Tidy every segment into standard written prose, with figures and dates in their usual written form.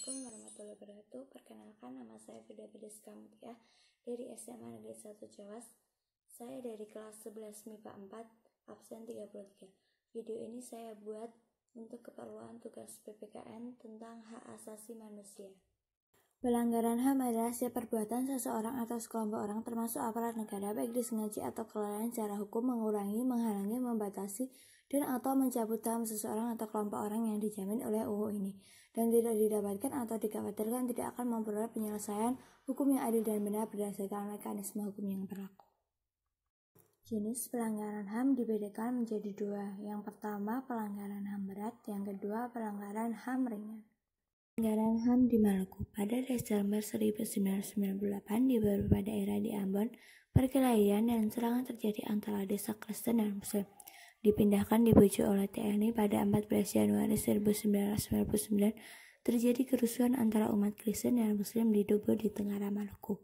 Assalamualaikum warahmatullahi wabarakatuh. Perkenalkan, nama saya Firda Fideska Mutia dari SMA Negeri 1 Jawas. Saya dari kelas 11 MIPA 4, absen 33. Video ini saya buat untuk keperluan tugas PPKN tentang hak asasi manusia. Pelanggaran HAM adalah setiap perbuatan seseorang atau sekelompok orang termasuk aparat negara baik disengaja atau kelalaian secara hukum mengurangi, menghalangi, membatasi, dan atau mencabut hak seseorang atau kelompok orang yang dijamin oleh UU ini dan tidak didapatkan atau dikhawatirkan tidak akan memperoleh penyelesaian hukum yang adil dan benar berdasarkan mekanisme hukum yang berlaku. Jenis pelanggaran HAM dibedakan menjadi dua. Yang pertama pelanggaran HAM berat, yang kedua pelanggaran HAM ringan. Pelanggaran HAM di Maluku. Pada Desember 1998 di beberapa daerah di Ambon, perkelahian dan serangan terjadi antara desa Kristen dan Muslim. Dipindahkan dibujuk oleh TNI pada 14 Januari 1999, terjadi kerusuhan antara umat Kristen dan Muslim di Dobo di Tenggara Maluku.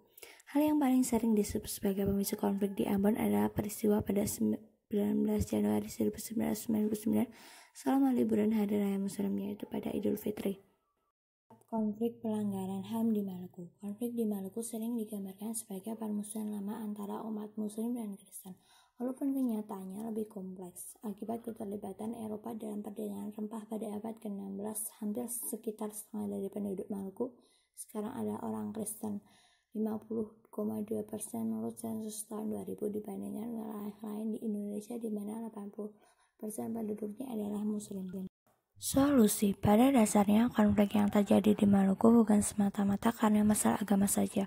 Hal yang paling sering disebut sebagai pemicu konflik di Ambon adalah peristiwa pada 19 Januari 1999 selama liburan Hari Raya Muslim, yaitu pada Idul Fitri. Konflik pelanggaran HAM di Maluku. Konflik di Maluku sering digambarkan sebagai permusuhan lama antara umat Muslim dan Kristen, walaupun kenyataannya lebih kompleks. Akibat keterlibatan Eropa dalam perdagangan rempah pada abad ke-16, hampir sekitar setengah dari penduduk Maluku sekarang adalah orang Kristen. 50,2% menurut sensus tahun 2000 dibandingkan wilayah lain di Indonesia di mana 80% penduduknya adalah Muslim. Solusi. Pada dasarnya, konflik yang terjadi di Maluku bukan semata-mata karena masalah agama saja.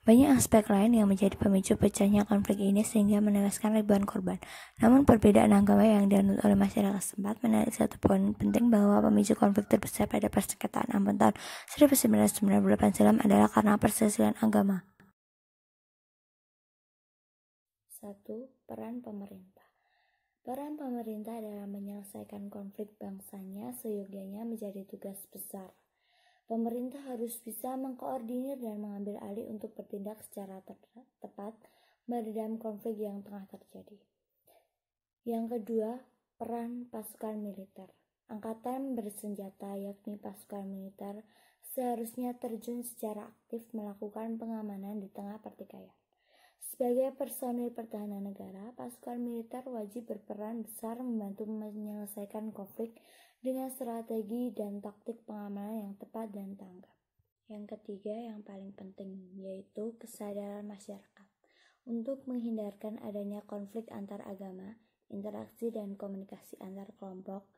Banyak aspek lain yang menjadi pemicu pecahnya konflik ini sehingga menewaskan ribuan korban. Namun perbedaan agama yang dianut oleh masyarakat setempat menarik satu poin penting bahwa pemicu konflik terbesar pada persengketaan Ambon tahun 1998 silam adalah karena perselisihan agama. 1. Peran pemerintah. Peran pemerintah dalam menyelesaikan konflik bangsanya seyogyanya menjadi tugas besar. Pemerintah harus bisa mengkoordinir dan mengambil alih untuk bertindak secara tepat meredam konflik yang tengah terjadi. Yang kedua, peran pasukan militer. Angkatan bersenjata yakni pasukan militer seharusnya terjun secara aktif melakukan pengamanan di tengah pertikaian. Sebagai personil pertahanan negara, pasukan militer wajib berperan besar membantu menyelesaikan konflik dengan strategi dan taktik pengamanan yang tepat dan tanggap. Yang ketiga yang paling penting yaitu kesadaran masyarakat. Untuk menghindarkan adanya konflik antar agama, interaksi dan komunikasi antar kelompok,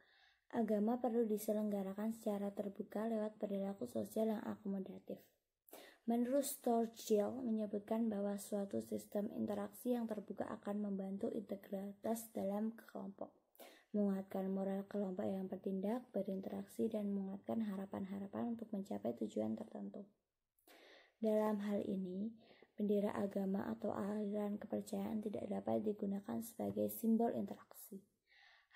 agama perlu diselenggarakan secara terbuka lewat perilaku sosial yang akomodatif. Menurut Sturgill menyebutkan bahwa suatu sistem interaksi yang terbuka akan membantu integritas dalam kelompok, menguatkan moral kelompok yang bertindak, berinteraksi, dan menguatkan harapan-harapan untuk mencapai tujuan tertentu. Dalam hal ini, bendera agama atau aliran kepercayaan tidak dapat digunakan sebagai simbol interaksi.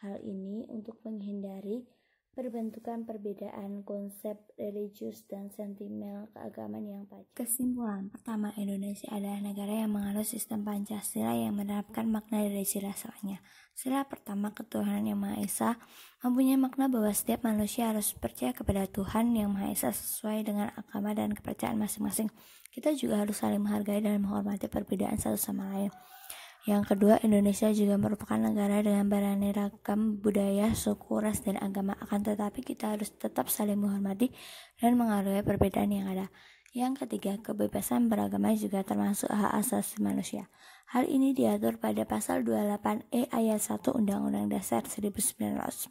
Hal ini untuk menghindari perbentukan perbedaan konsep religius dan sentimen keagamaan yang tajam. Kesimpulan pertama, Indonesia adalah negara yang menganut sistem Pancasila yang menerapkan makna dari sila-silanya. Sila pertama, ketuhanan yang Maha Esa, mempunyai makna bahwa setiap manusia harus percaya kepada Tuhan yang Maha Esa sesuai dengan agama dan kepercayaan masing-masing. Kita juga harus saling menghargai dan menghormati perbedaan satu sama lain. Yang kedua, Indonesia juga merupakan negara dengan beraneka ragam budaya, suku, ras, dan agama. Akan tetapi kita harus tetap saling menghormati dan menghargai perbedaan yang ada. Yang ketiga, kebebasan beragama juga termasuk hak asasi manusia. Hal ini diatur pada pasal 28E ayat 1 Undang-Undang Dasar 1945.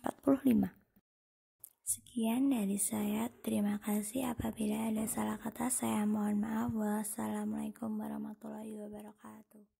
Sekian dari saya. Terima kasih. Apabila ada salah kata, saya mohon maaf. Wassalamualaikum warahmatullahi wabarakatuh.